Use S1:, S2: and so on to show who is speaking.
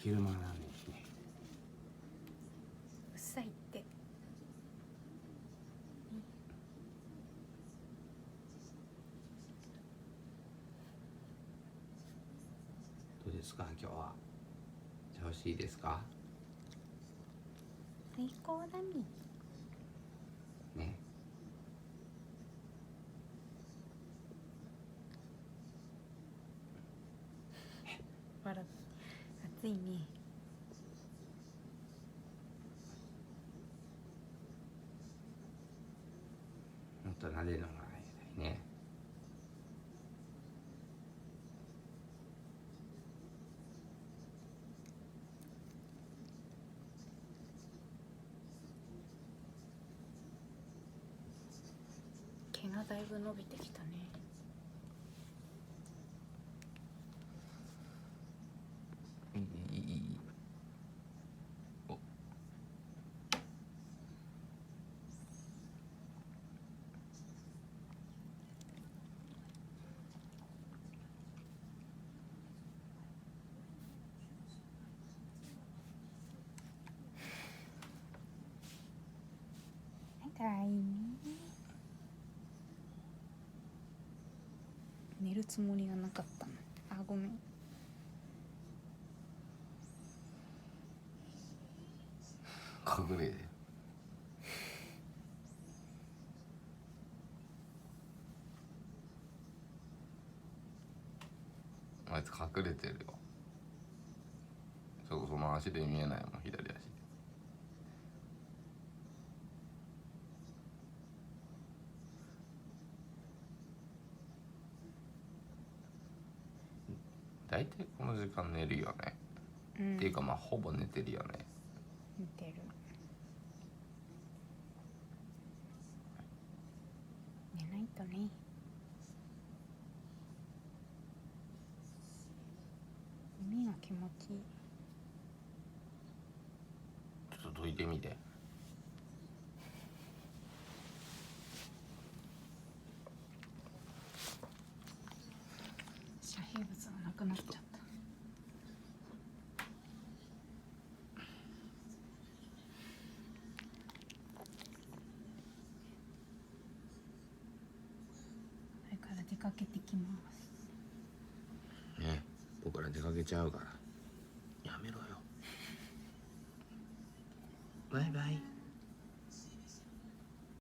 S1: 昼間なんですね。
S2: うっさいって。
S1: どうですか今日は。調子いいですか。
S2: 最高だみ
S1: ね。
S2: 笑って暑いね。
S1: もっと撫でるのがいいね。
S2: 毛がだいぶ伸びてきたね。
S1: いいお
S2: かわいいね。寝るつもりがなかったの。あ、ごめん。
S1: 隠れて。あいつ隠れてるよ。その足で見えないもん、左足で。大体この時間寝るよね。っていうかまあほぼ寝てるよね。
S2: 寝てる。寝ないとね。耳が気持ちいい。
S1: ちょっと解いてみて。
S2: 遮蔽物がなくなっちゃった。これから出かけてきます。
S1: ね、僕ら出かけちゃうから。やめろよ。バイバイ。